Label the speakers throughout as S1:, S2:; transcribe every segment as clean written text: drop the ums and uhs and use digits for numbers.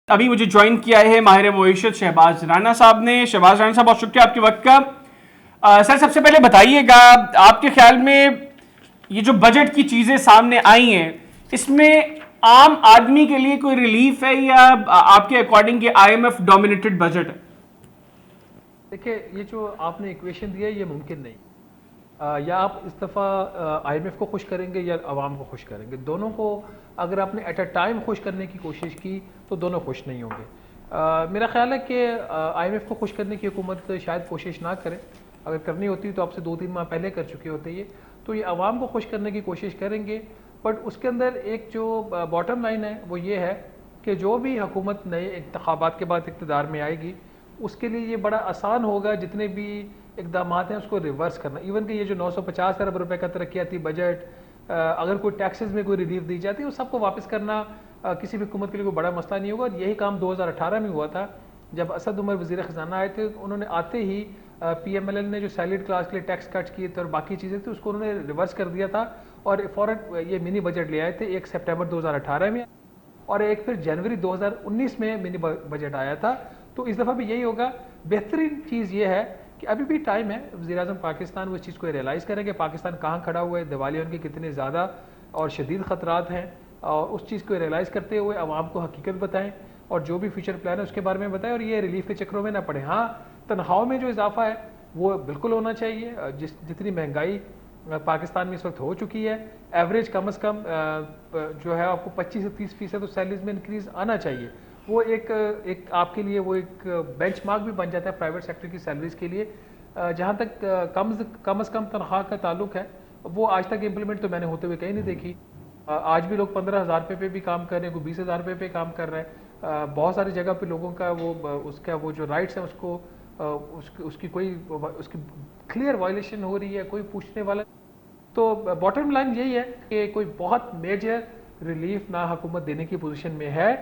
S1: ابھی مجھے جوائن کیا ہے ماہر معیشت شہباز رانا صاحب نے. شہباز رانا صاحب بہت شکریہ آپ کے وقت کا. سر سب سے پہلے بتائیے گا آپ کے خیال میں یہ جو بجٹ کی چیزیں سامنے آئی ہیں اس میں عام آدمی کے لیے کوئی ریلیف ہے یا آپ کے اکارڈنگ یہ I M F dominated budget ہے؟
S2: دیکھیں یہ جو آپ نے ایکویشن دیا ہے یہ ممکن نہیں. یا آپ اس دفعہ آئی ایم ایف کو خوش کریں گے یا عوام کو خوش کریں گے. دونوں کو اگر آپ نے ایٹ اے ٹائم خوش کرنے کی کوشش کی تو دونوں خوش نہیں ہوں گے. میرا خیال ہے کہ آئی ایم ایف کو خوش کرنے کی حکومت شاید کوشش نہ کرے. اگر کرنی ہوتی تو آپ سے 2-3 ماہ پہلے کر چکے ہوتے یہ. تو یہ عوام کو خوش کرنے کی کوشش کریں گے. بٹ اس کے اندر ایک جو باٹم لائن ہے وہ یہ ہے کہ جو بھی حکومت نئے انتخابات کے بعد اقتدار میں آئے گی اس کے لیے یہ بڑا آسان ہوگا جتنے بھی اقدامات ہیں اس کو ریورس کرنا. ایون کہ یہ جو 950 ارب روپے کا ترقیاتی بجٹ اگر کوئی ٹیکسز میں کوئی ریلیف دی جاتی ہے وہ سب کو واپس کرنا کسی بھی حکومت کے لیے کوئی بڑا مسئلہ نہیں ہوگا. اور یہی کام 2018 میں ہوا تھا جب اسد عمر وزیر خزانہ آئے تھے. انہوں نے آتے ہی پی ایم ایل این نے جو سیلریڈ کلاس کے لیے ٹیکس کٹ کیے تھے اور باقی چیزیں تھیں اس کو انہوں نے ریورس کر دیا تھا اور فوراً یہ منی بجٹ لے آئے تھے 1 سپٹمبر 2018 میں اور ایک پھر جنوری 2019 میں منی بجٹ آیا تھا. تو اس دفعہ بھی یہی ہوگا. بہترین چیز یہ ہے کہ ابھی بھی ٹائم ہے. وزیر اعظم پاکستان وہ اس چیز کو ریئلائز کریں کہ پاکستان کہاں کھڑا ہوا ہے, دیوالیہ کے کتنے زیادہ اور شدید خطرات ہیں, اور اس چیز کو ریئلائز کرتے ہوئے عوام کو حقیقت بتائیں اور جو بھی فیوچر پلان ہے اس کے بارے میں بتائیں اور یہ ریلیف کے چکروں میں نہ پڑیں. ہاں تنخواہوں میں جو اضافہ ہے وہ بالکل ہونا چاہیے. جتنی مہنگائی پاکستان میں اس وقت ہو چکی ہے ایوریج کم از کم جو ہے آپ کو 25 سے 30% تو سیلریز میں انکریز آنا چاہیے. وہ ایک آپ کے لیے وہ ایک بینچ مارک بھی بن جاتا ہے پرائیویٹ سیکٹر کی سیلریز کے لیے. جہاں تک کم از کم تنخواہ کا تعلق ہے وہ آج تک امپلیمنٹ تو میں نے ہوتے ہوئے کہیں نہیں دیکھی. آج بھی لوگ 15,000 روپے پہ بھی کام کر رہے ہیں, کوئی 20,000 روپے پہ کام کر رہے ہیں. بہت ساری جگہ پہ لوگوں کا وہ جو رائٹس ہیں اس کو اس کی کوئی اس کی کلیئر وائلیشن ہو رہی ہے, کوئی پوچھنے والا. تو باٹم لائن یہی ہے کہ کوئی بہت میجر ریلیف نہ حکومت دینے کی پوزیشن میں ہے.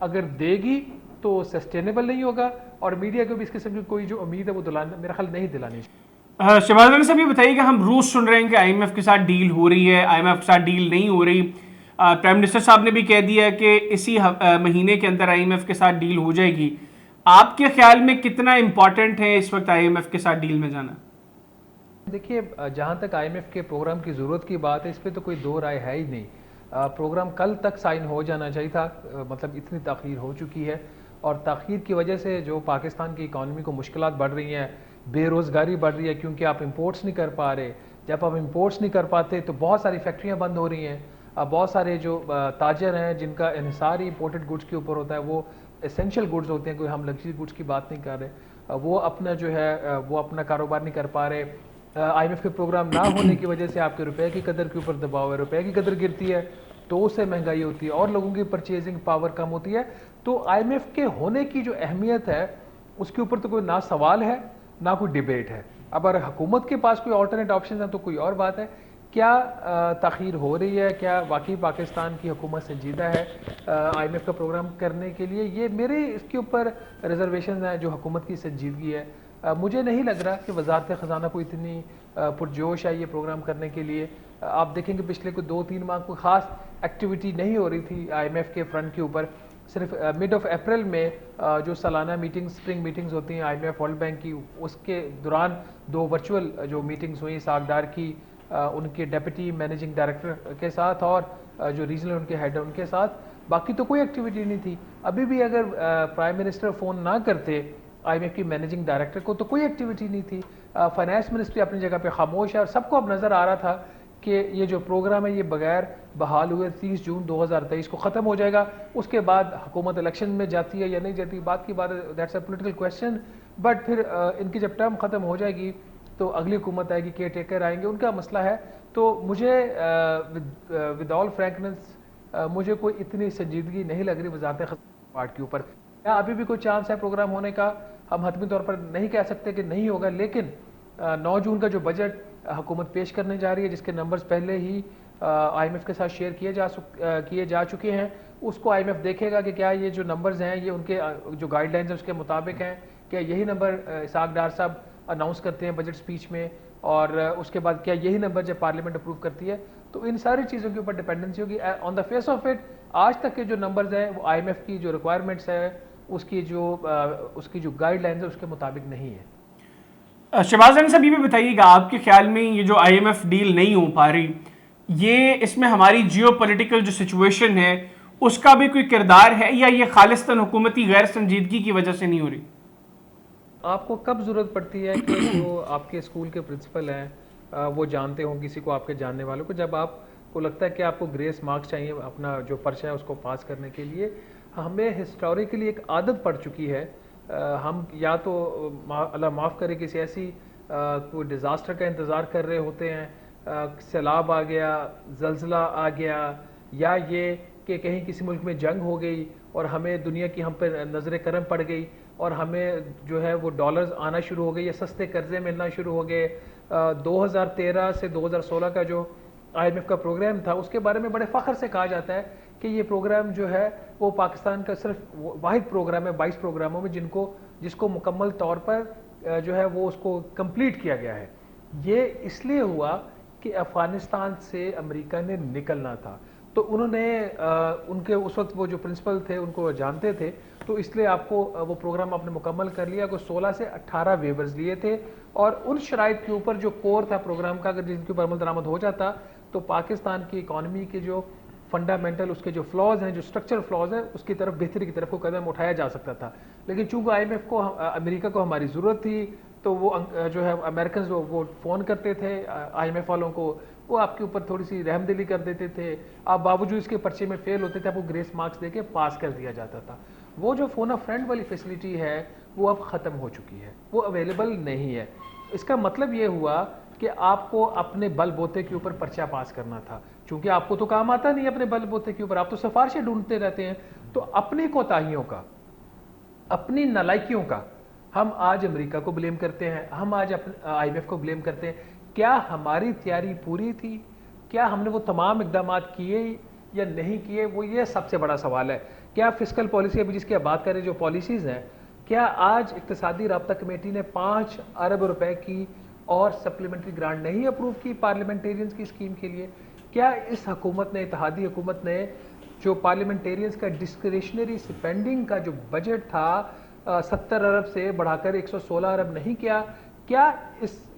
S2: اگر دے گی تو سسٹینیبل نہیں ہوگا اور میڈیا کو بھی اس قسم کی کوئی جو امید ہے وہ میرا خیال نہیں دلانی چاہیے.
S1: شہباز رانا صاحب یہ بتائیے کہ ہم روز سن رہے ہیں کہ آئی ایم ایف کے ساتھ ڈیل ہو رہی ہے, آئی ایم ایف کے ساتھ ڈیل نہیں ہو رہی. پرائم منسٹر صاحب نے بھی کہہ دیا کہ اسی مہینے کے اندر آئی ایم ایف کے ساتھ ڈیل ہو جائے گی. آپ کے خیال میں کتنا امپورٹنٹ ہے اس وقت آئی ایم ایف کے ساتھ ڈیل میں جانا؟
S2: دیکھیے جہاں تک آئی ایم ایف کے پروگرام کی ضرورت کی بات ہے اس پہ تو کوئی دو رائے ہے ہی نہیں. پروگرام کل تک سائن ہو جانا چاہیے تھا, مطلب اتنی تاخیر ہو چکی ہے اور تاخیر کی وجہ سے جو پاکستان کی اکانومی کو مشکلات بڑھ رہی ہیں, بے روزگاری بڑھ رہی ہے کیونکہ آپ امپورٹس نہیں کر پا رہے. جب آپ امپورٹس نہیں کر پاتے تو بہت ساری فیکٹریاں بند ہو رہی ہیں. بہت سارے جو تاجر ہیں جن کا انحصار ہی امپورٹڈ گڈس کے اوپر ہوتا ہے, وہ اسینشیل گڈس ہوتے ہیں, کوئی ہم لگژری گڈس کی بات نہیں کر رہے, وہ اپنا جو ہے وہ اپنا کاروبار نہیں کر پا رہے. آئی ایم ایف کے پروگرام نہ ہونے کی وجہ سے آپ کے روپے کی قدر کے اوپر دباؤ ہے, روپے کی قدر گرتی ہے تو اس سے مہنگائی ہوتی ہے اور لوگوں کی پرچیزنگ پاور کم ہوتی ہے. تو آئی ایم ایف کے ہونے کی جو اہمیت ہے اس کے اوپر تو کوئی نہ سوال ہے نہ کوئی ڈیبیٹ ہے. اب اگر حکومت کے پاس کوئی آلٹرنیٹ آپشن ہے تو کوئی اور بات ہے. کیا تاخیر ہو رہی ہے, کیا واقعی پاکستان کی حکومت سنجیدہ ہے آئی ایم ایف کا پروگرام کرنے کے لیے, یہ میرے اس کے اوپر ریزرویشنز ہیں جو حکومت کی سنجیدگی ہے. مجھے نہیں لگ رہا کہ وزارت خزانہ کو اتنی پرجوش ہے یہ پروگرام کرنے کے لیے. آپ دیکھیں کہ پچھلے کوئی 2-3 ماہ کوئی خاص ایکٹیویٹی نہیں ہو رہی تھی آئی ایم ایف کے فرنٹ کے اوپر. صرف مڈ آف اپریل میں جو سالانہ میٹنگ سپرنگ میٹنگز ہوتی ہیں I M F world bank کی, اس کے دوران 2 ورچوئل جو میٹنگز ہوئیں ساکھ ڈار کی ان کے ڈیپٹی مینیجنگ ڈائریکٹر کے ساتھ اور جو ریجنل ان کے ہیڈ ہیں ان کے ساتھ. باقی تو کوئی ایکٹیویٹی نہیں تھی. ابھی بھی اگر پرائم منسٹر فون نہ کرتے آئی ایم ایف کی مینیجنگ ڈائریکٹر کو تو کوئی ایکٹیویٹی نہیں تھی. فائنانس منسٹری اپنی جگہ پہ خاموش ہے اور سب کو اب نظر آ رہا تھا کہ یہ جو پروگرام ہے یہ بغیر بحال ہوئے 30 جون 2023 کو ختم ہو جائے گا. اس کے بعد حکومت الیکشن میں جاتی ہے یا نہیں جاتی بات کی بات ہے, that's a political question. But پھر ان کی جب ٹرم ختم ہو جائے گی تو اگلی حکومت آئے گی, کیئر ٹیکر آئیں گے, ان کا مسئلہ ہے. تو مجھے ود آل فرینکنس مجھے کوئی اتنی سنجیدگی نہیں لگ رہی وزارت خزانہ پارٹ کے اوپر. کیا ابھی بھی کوئی چانس ہے پروگرام ہونے کا؟ ہم حتمی طور پر نہیں کہہ سکتے کہ نہیں ہوگا, لیکن 9 جون کا جو بجٹ حکومت پیش کرنے جا رہی ہے جس کے نمبرز پہلے ہی آئی ایم ایف کے ساتھ شیئر کیے جا چکے ہیں, اس کو آئی ایم ایف دیکھے گا کہ کیا یہ جو نمبرز ہیں یہ ان کے جو گائیڈ لائنز ہیں اس کے مطابق ہیں. کیا یہی نمبر اسحاق ڈار صاحب اناؤنس کرتے ہیں بجٹ سپیچ میں, اور اس کے بعد کیا یہی نمبر جب پارلیمنٹ اپروو کرتی ہے. تو ان ساری چیزوں کے اوپر ڈپینڈنسی ہوگی. آن دا فیس آف اٹ آج تک کے جو نمبرز ہیں وہ آئی ایم ایف کی جو ریکوائرمنٹس ہے اس کی جو گائیڈ لائنز ہے اس کے مطابق نہیں ہے.
S1: شہباز رائنا صاحب یہ بھی بتائیے گا آپ کے خیال میں یہ جو آئی ایم ایف ڈیل نہیں ہو پا رہی یہ اس میں ہماری جیو پولیٹیکل جو سچویشن ہے اس کا بھی کوئی کردار ہے یا یہ خالصتاً حکومتی غیر سنجیدگی کی وجہ سے نہیں ہو رہی؟
S2: آپ کو کب ضرورت پڑتی ہے کہ جو آپ کے اسکول کے پرنسپل ہیں وہ جانتے ہوں کسی کو آپ کے جاننے والوں کو, جب آپ کو لگتا ہے کہ آپ کو گریس مارکس چاہیے اپنا جو پرچہ ہے اس کو پاس کرنے کے لیے. ہمیں ہسٹوریکلی ایک عادت پڑ چکی ہے, ہم یا تو اللہ معاف کرے کسی ایسی کوئی ڈیزاسٹر کا انتظار کر رہے ہوتے ہیں, سیلاب آ گیا, زلزلہ آ گیا, یا یہ کہ کہیں کسی ملک میں جنگ ہو گئی اور ہمیں دنیا کی ہم پہ نظر کرم پڑ گئی اور ہمیں جو ہے وہ ڈالرز آنا شروع ہو گئے یا سستے قرضے ملنا شروع ہو گئے. 2013 سے 2016 کا جو آئی ایم ایف کا پروگرام تھا اس کے بارے میں بڑے فخر سے کہا جاتا ہے کہ یہ پروگرام جو ہے وہ پاکستان کا صرف واحد پروگرام ہے 22 پروگراموں میں جس کو مکمل طور پر جو ہے وہ اس کو کمپلیٹ کیا گیا ہے. یہ اس لیے ہوا کہ افغانستان سے امریکہ نے نکلنا تھا, تو انہوں نے ان کے اس وقت وہ جو پرنسپل تھے ان کو جانتے تھے, تو اس لیے آپ کو وہ پروگرام آپ نے مکمل کر لیا. کو 16 سے 18 ویورز لیے تھے اور ان شرائط کے اوپر جو کور تھا پروگرام کا اگر جن کے اوپر عمل درآمد ہو جاتا تو پاکستان کی اکانومی کے جو فنڈامنٹل اس کے جو فلاز ہیں, جو اسٹرکچر فلاز ہیں, اس کی طرف بہتری کی طرف کو قدم اٹھایا جا سکتا تھا. لیکن چونکہ آئی ایم ایف کو امریکہ کو ہماری ضرورت تھی تو وہ جو ہے امریکنز وہ فون کرتے تھے آئی ایم ایف والوں کو, وہ آپ کے اوپر تھوڑی سی رحم دلی کر دیتے تھے, آپ باوجود اس کے پرچے میں فیل ہوتے تھے آپ کو گریس مارکس دے کے پاس کر دیا جاتا تھا. وہ جو فون آ فرینڈ والی فیسلٹی ہے وہ اب ختم ہو چکی ہے, وہ اویلیبل نہیں ہے. اس کا مطلب یہ ہوا کہ آپ کو اپنے بل بوتے کے اوپر پرچہ پاس کرنا تھا, چونکہ آپ کو تو کام آتا نہیں اپنے بل بوتے کے اوپر, آپ تو سفارشیں ڈھونڈتے رہتے ہیں. تو اپنی کوتاہیوں کا, اپنی نالائکیوں کا ہم آج امریکہ کو بلیم کرتے ہیں, ہم آج آئی ایم ایف کو بلیم کرتے ہیں. کیا ہماری تیاری پوری تھی؟ کیا ہم نے وہ تمام اقدامات کیے یا نہیں کیے؟ وہ یہ سب سے بڑا سوال ہے. کیا فسکل پالیسی ابھی جس کی آپ بات کر رہے ہیں جو پالیسیز ہیں, کیا آج اقتصادی رابطہ کمیٹی نے 5 ارب روپے کی اور سپلیمنٹری گرانٹ نہیں اپروو کی پارلیمنٹیرینز کی اسکیم کے لیے؟ کیا اس حکومت نے, اتحادی حکومت نے جو پارلیمنٹیرینز کا ڈسکریشنری سپینڈنگ کا جو بجٹ تھا 70 ارب سے بڑھا کر 116 ارب نہیں کیا؟ کیا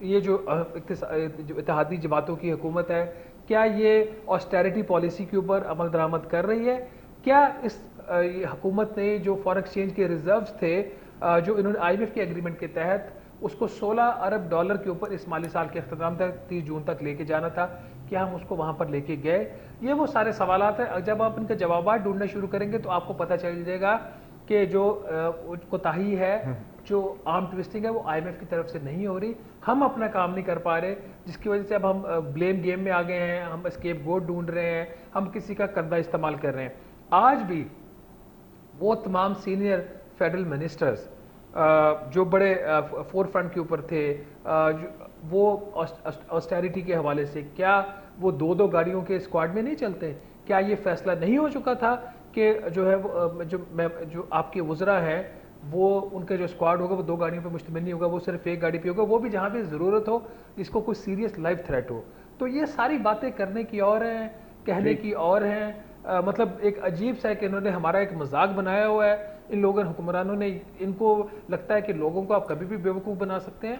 S2: یہ جو اتحادی جماعتوں کی حکومت ہے کیا یہ آسٹیرٹی پالیسی کے اوپر عمل درآمد کر رہی ہے؟ کیا اس حکومت نے جو فارن ایکسچینج کے ریزروز تھے جو انہوں نے آئی ایم ایف کے ایگریمنٹ کے تحت اس کو 16 ارب ڈالر کے اوپر اس مالی سال کے اختتام تک 30 جون تک لے کے جانا تھا, کیا ہم اس کو وہاں پر لے کے گئے؟ یہ وہ سارے سوالات ہیں. جب آپ ان کے جوابات ڈھونڈنا شروع کریں گے تو آپ کو پتہ چل جائے گا کہ جو کوتاہی ہے, جو آرم ٹویسٹنگ ہے, وہ آئی ایم ایف کی طرف سے نہیں ہو رہی. ہم اپنا کام نہیں کر پا رہے, جس کی وجہ سے اب ہم بلیم گیم میں آ گئے ہیں, ہم اسکیپ گوٹ ڈھونڈ رہے ہیں, ہم کسی کا کردہ استعمال کر رہے ہیں. آج بھی وہ تمام سینئر فیڈرل منسٹرز جو بڑے فور فرنٹ کے اوپر تھے, وہ آسٹیرٹی کے حوالے سے کیا وہ 2 گاڑیوں کے اسکواڈ میں نہیں چلتے؟ کیا یہ فیصلہ نہیں ہو چکا تھا کہ جو ہے جو آپ کے وزراء ہیں وہ ان کا جو اسکواڈ ہوگا وہ 2 گاڑیوں پہ مشتمل نہیں ہوگا, وہ صرف 1 گاڑی پہ ہوگا, وہ بھی جہاں پہ ضرورت ہو, جس کو کوئی سیریس لائف تھریٹ ہو. تو یہ ساری باتیں کرنے کی اور ہیں, کہنے کی اور ہیں. مطلب ایک عجیب سا ہے کہ انہوں نے ہمارا ایک مذاق بنایا ہوا ہے. ان لوگوں حکمرانوں نے, ان کو لگتا ہے کہ لوگوں کو آپ کبھی بھی بیوقوف بنا سکتے ہیں.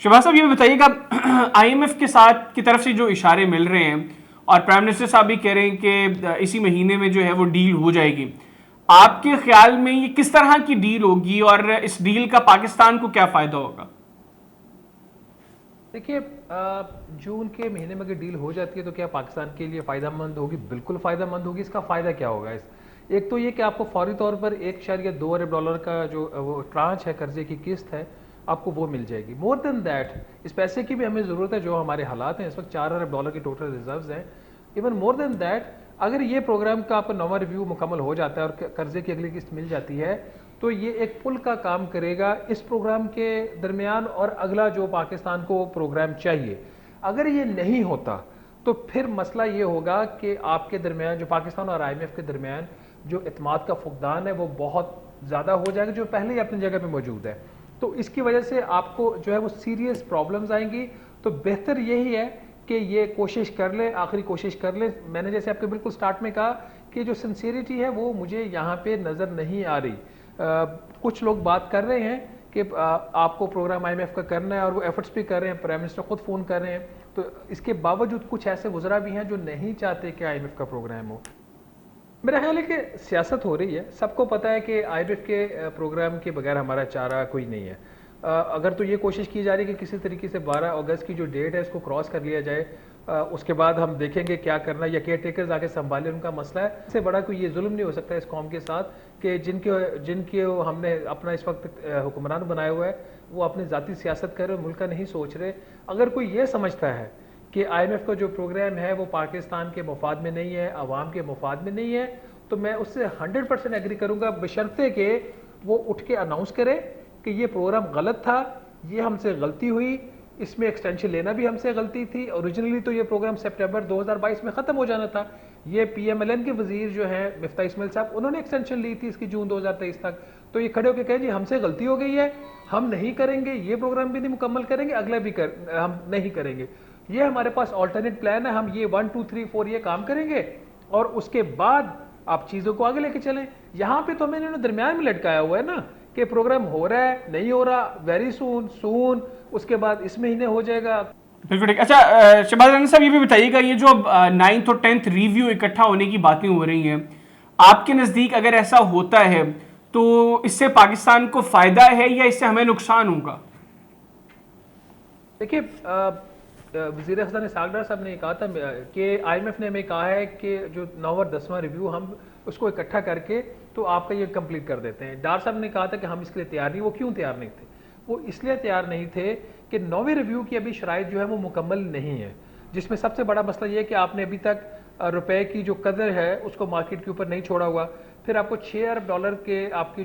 S1: شہباز صاحب یہ بتائیے گا آئی ایم ایف کے ساتھ کی طرف سے جو اشارے مل رہے ہیں اور پرائم منسٹر صاحب بھی کہہ رہے ہیں کہ اسی مہینے میں جو ہے وہ ڈیل ہو جائے گی, آپ کے خیال میں یہ کس طرح کی ڈیل ہوگی اور اس ڈیل کا پاکستان کو کیا فائدہ ہوگا؟
S2: دیکھیے, جون کے مہینے میں اگر ڈیل ہو جاتی ہے تو کیا پاکستان کے لیے فائدہ مند ہوگی؟ بالکل فائدہ مند ہوگی. اس کا فائدہ کیا ہوگا؟ ایک تو یہ کہ آپ کو فوری طور پر 1.2 ارب ڈالر کا جو وہ ٹرانچ ہے, قرضے کی قسط ہے, آپ کو وہ مل جائے گی. مور دین دیٹ, اس پیسے کی بھی ہمیں ضرورت ہے. جو ہمارے حالات ہیں اس وقت 4 ارب ڈالر کی ٹوٹل ریزروز ہیں. ایون مور دین دیٹ, اگر یہ پروگرام کا آپ کا 9واں ریویو مکمل ہو جاتا ہے اور قرضے کی اگلی قسط مل جاتی ہے تو یہ ایک پل کا کام کرے گا اس پروگرام کے درمیان اور اگلا جو پاکستان کو پروگرام چاہیے. اگر یہ نہیں ہوتا تو پھر مسئلہ یہ ہوگا کہ آپ کے درمیان, جو پاکستان اور آئی ایم ایف کے درمیان جو اعتماد کا فقدان ہے وہ بہت زیادہ ہو جائے گا, جو پہلے ہی اپنی جگہ پہ موجود ہے. تو اس کی وجہ سے آپ کو جو ہے وہ سیریس پرابلمز آئیں گی. تو بہتر یہی ہے کہ یہ کوشش کر لیں, آخری کوشش کر لیں. میں نے جیسے آپ کے بالکل سٹارٹ میں کہا کہ جو سنسیریٹی ہے وہ مجھے یہاں پہ نظر نہیں آ رہی۔ کچھ لوگ بات کر رہے ہیں کہ آپ کو پروگرام آئی ایم ایف کا کرنا ہے اور وہ ایفرٹس بھی کر رہے ہیں، پرائم منسٹر خود فون کر رہے ہیں، تو اس کے باوجود کچھ ایسے وزراء بھی ہیں جو نہیں چاہتے کہ آئی ایم ایف کا پروگرام ہو۔ میرا خیال ہے کہ سیاست ہو رہی ہے، سب کو پتہ ہے کہ آئی ایم ایف کے پروگرام کے بغیر ہمارا چارہ کوئی نہیں ہے۔ اگر تو یہ کوشش کی جا رہی ہے کہ کسی طریقے سے 12 اگست کی جو ڈیٹ ہے اس کو کراس کر لیا جائے، اس کے بعد ہم دیکھیں گے کیا کرنا، یا کیئر ٹیکرز آگے سنبھالیں، ان کا مسئلہ ہے۔ اس سے بڑا کوئی یہ ظلم نہیں ہو سکتا اس قوم کے ساتھ کہ جن کے ہم نے اپنا اس وقت حکمران بنایا ہوا ہے، وہ اپنی ذاتی سیاست کر رہے، ملک کا نہیں سوچ رہے۔ اگر کوئی یہ سمجھتا ہے کہ آئی ایم ایف کا جو پروگرام ہے وہ پاکستان کے مفاد میں نہیں ہے، عوام کے مفاد میں نہیں ہے، تو میں اس سے 100% ایگری کروں گا، بشرطے کہ وہ اٹھ کے اناؤنس کرے کہ یہ پروگرام غلط تھا، یہ ہم سے غلطی ہوئی، اس میں ایکسٹینشن لینا بھی ہم سے غلطی تھی۔ اوریجنلی تو یہ پروگرام سپٹمبر 2022 میں ختم ہو جانا تھا۔ یہ پی ایم ایل این کے وزیر جو ہیں مفتاح اسماعیل صاحب، انہوں نے ایکسٹینشن لی تھی اس کی جون 2023 تک، تو یہ کھڑے ہو کے کہیں جی ہم سے غلطی ہو گئی ہے، ہم نہیں کریں گے، یہ پروگرام بھی نہیں مکمل کریں گے، اگلا بھی ہم نہیں کریں گے۔ یہ ہمارے پاس آلٹرنیٹ پلان ہے، ہم یہ 1 2 3 4 یہ کام کریں گے اور اس کے بعد آپ چیزوں کو آگے لے کے چلیں۔ یہاں پہ تو میں نے درمیان میں لٹکایا ہوا ہے نا کہ پروگرام ہو رہا ہے، نہیں ہو رہا، ویری سون، اس کے بعد اس مہینے ہو جائے گا۔
S1: بالکل ٹھیک۔ اچھا شہباز رانا صاحب یہ بھی بتائیے گا، یہ جو 9th اور 10th ریویو اکٹھا ہونے کی باتیں ہو رہی ہیں، آپ کے نزدیک اگر ایسا ہوتا ہے تو اس سے پاکستان کو فائدہ ہے یا اس سے ہمیں نقصان ہوگا؟
S2: دیکھیے وزیر خزانہ اسحاق ڈار صاحب نے کہا تھا کہ آئی ایم ایف نے ہمیں کہا ہے کہ جو 9واں 10واں ریویو ہم اس کو اکٹھا کر کے تو آپ کا یہ کمپلیٹ کر دیتے ہیں۔ ڈار صاحب نے کہا تھا کہ ہم اس کے لیے تیار نہیں۔ وہ کیوں تیار نہیں تھے؟ وہ اس لیے تیار نہیں تھے کہ 9ویں ریویو کی ابھی شرائط جو ہے وہ مکمل نہیں ہے، جس میں سب سے بڑا مسئلہ یہ ہے کہ آپ نے ابھی تک روپے کی جو قدر ہے اس کو مارکیٹ کے اوپر نہیں چھوڑا ہوا۔ پھر آپ کو $6 ارب کے آپ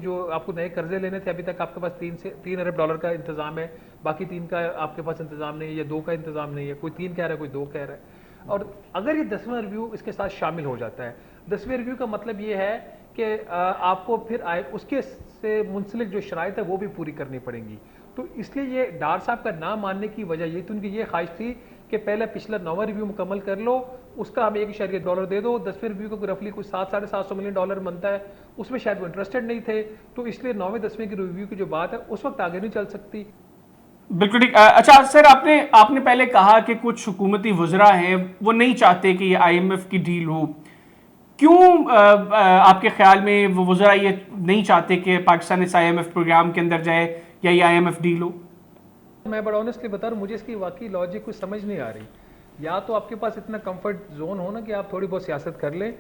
S2: کو نئے قرضے لینے تھے، ابھی تک آپ کے پاس $3 ارب کا انتظام ہے، باقی 3 کا آپ کے پاس انتظام نہیں ہے، یا 2 کا انتظام نہیں ہے، کوئی 3 کہہ رہا ہے، کوئی 2 کہہ رہا ہے۔ اور اگر یہ 10واں ریویو اس کے ساتھ شامل ہو جاتا ہے، 10ویں ریویو کا مطلب یہ ہے کہ آپ کو پھر اس کے سے منسلک جو شرائط ہے وہ بھی پوری کرنی پڑیں گی۔ تو اس لیے یہ ڈار صاحب کا نہ ماننے کی وجہ یہ تھی، ان کی یہ خواہش تھی کہ پہلے پچھلا 9واں ریویو مکمل کر لو، اس کا ہمیں $1 دے دو، 10ویں ریویو کو رفلی کچھ $700-750 ملین بنتا ہے، اس میں شاید وہ انٹرسٹڈ نہیں تھے، تو اس لیے 9ویں 10ویں کی ریویو کی جو بات ہے اس وقت آگے نہیں چل سکتی۔
S1: بالکل ٹھیک۔ اچھا سر، آپ نے پہلے کہا کہ کچھ حکومتی وزراء ہیں وہ نہیں چاہتے کہ یہ آئی ایم ایف کی ڈیل ہو، کیوں آپ کے خیال میں وہ وزراء یہ نہیں چاہتے کہ پاکستان اس آئی ایم ایف پروگرام کے اندر جائے یا یہ آئی ایم ایف ڈیل ہو؟
S2: میں بڑا آنیسٹلی بتا رہا ہوں، مجھے اس کی واقعی لاجک کچھ سمجھ نہیں آ رہی۔ یا تو آپ کے پاس اتنا کمفرٹ زون ہو نا کہ آپ تھوڑی بہت سیاست کر لیں،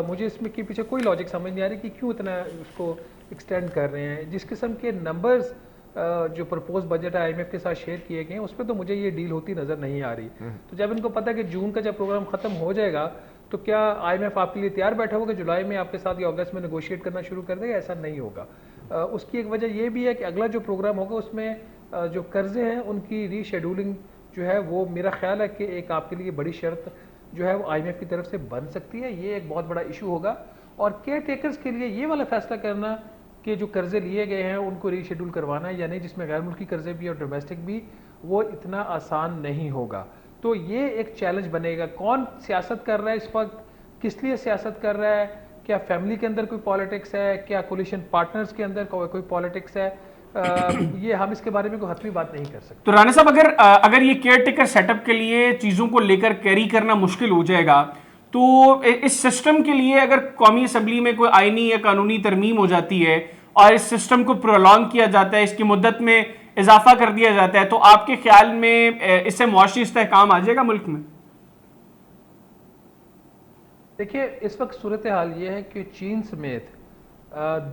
S2: مجھے اس میں کے پیچھے کوئی لاجک سمجھ نہیں آ رہی کہ کیوں اتنا اس کو ایکسٹینڈ کر رہے ہیں۔ جس قسم کے نمبرز جو purpose budget I M F کے ساتھ شیئر کیے گئے ہیں اس پہ تو مجھے یہ ڈیل ہوتی نظر نہیں آ رہی۔ تو جب ان کو پتہ کہ جون کا جب پروگرام ختم ہو جائے گا تو کیا آئی ایم ایف آپ کے لیے تیار بیٹھا ہوگا کہ جولائی میں آپ کے ساتھ یا اگست میں نیگوشیٹ کرنا شروع کر دے گا؟ ایسا نہیں ہوگا۔ اس کی ایک وجہ یہ بھی ہے کہ اگلا جو پروگرام ہوگا اس میں جو قرضے ہیں ان کی ری شیڈولنگ جو ہے وہ میرا خیال ہے کہ ایک آپ کے لیے بڑی شرط جو ہے وہ آئی ایم ایف کی طرف سے بن سکتی ہے۔ یہ ایک بہت بڑا ایشو ہوگا، اور کیئر ٹیکرز کے لیے یہ والا فیصلہ کرنا کہ جو قرضے لیے گئے ہیں ان کو ری شیڈول کروانا ہے یا نہیں، جس میں غیر ملکی قرضے بھی اور ڈومیسٹک بھی، وہ اتنا آسان نہیں ہوگا۔ تو یہ ایک چیلنج بنے گا۔ کون سیاست کر رہا ہے اس وقت، کس لیے سیاست کر رہا ہے، کیا فیملی کے اندر کوئی پالیٹکس ہے، کیا کولیشن پارٹنرز کے اندر کوئی پالیٹکس ہے، یہ ہم اس کے بارے میں کوئی حتمی بات نہیں کر سکتے۔
S1: تو رانا صاحب اگر یہ کیئر ٹیکر سیٹ اپ کے لیے چیزوں کو لے کر کیری کرنا مشکل ہو جائے گا تو اس سسٹم کے لیے اگر قومی اسمبلی میں کوئی آئینی یا قانونی ترمیم ہو جاتی ہے اور اس سسٹم کو پرولونگ کیا جاتا ہے، اس کی مدت میں اضافہ کر دیا جاتا ہے، تو آپ کے خیال میں اس سے معاشی استحکام آ جائے گا ملک میں؟
S2: دیکھیے اس وقت صورتحال یہ ہے کہ چین سمیت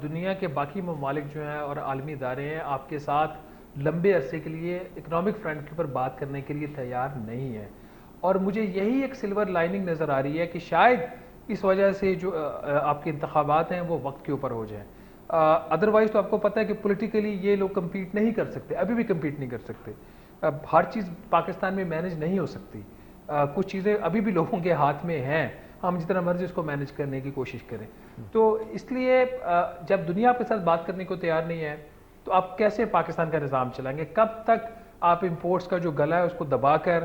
S2: دنیا کے باقی ممالک جو ہیں اور عالمی ادارے ہیں آپ کے ساتھ لمبے عرصے کے لیے اکنامک فرنٹ کے اوپر بات کرنے کے لیے تیار نہیں ہے، اور مجھے یہی ایک سلور لائننگ نظر آ رہی ہے کہ شاید اس وجہ سے جو آپ کے انتخابات ہیں وہ وقت کے اوپر ہو جائیں۔ ادروائز تو آپ کو پتہ ہے کہ پولیٹیکلی یہ لوگ کمپیٹ نہیں کر سکتے، ابھی بھی کمپیٹ نہیں کر سکتے۔ ہر چیز پاکستان میں مینج نہیں ہو سکتی، کچھ چیزیں ابھی بھی لوگوں کے ہاتھ میں ہیں، ہم جتنا مرضی اس کو مینج کرنے کی کوشش کریں۔ تو اس لیے جب دنیا آپ کے ساتھ بات کرنے کو تیار نہیں ہے تو آپ کیسے پاکستان کا نظام چلائیں گے؟ کب تک آپ امپورٹس کا جو گلا ہے اس کو دبا کر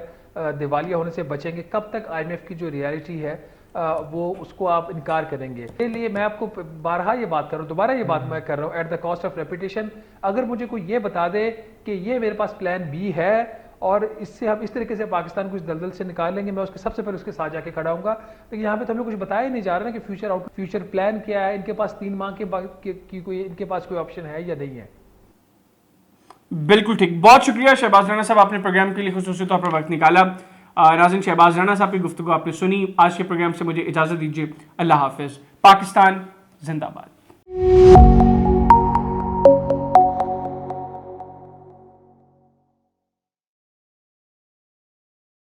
S2: دیوالیہ ہونے سے بچیں گے؟ کب تک آئی ایم ایف کی جو ریالٹی ہے وہ اس کو آپ انکار کریں گے. اس لیے میں آپ کو بارہا یہ بات کر رہا ہوں, دوبارہ یہ بات میں کر رہا ہوں, at the cost of repetition, اگر مجھے کوئی یہ بتا دے کہ یہ میرے پاس پلان بی ہے اور اس سے ہم اس طریقے سے پاکستان کو اس دلدل سے نکال لیں گے, میں اس کے سب سے پہلے اس کے ساتھ جا کے کھڑا ہوں گا. لیکن یہاں پہ تو ہمیں کچھ بتایا ہی نہیں جا رہا نا کہ فیوچر پلان کیا ہے, ان کے پاس 3 ماہ کی کوئی ان کے پاس کوئی آپشن ہے یا نہیں ہے.
S1: بالکل ٹھیک, بہت شکریہ شہباز رانا صاحب, آپ نے پروگرام کے لیے خصوصی طور پر وقت نکالا. ناظرین, شہباز رانا صاحب کی گفتگو آپ نے سنی. آج کے پروگرام سے مجھے اجازت دیجیے, اللہ حافظ. پاکستان زندہ باد.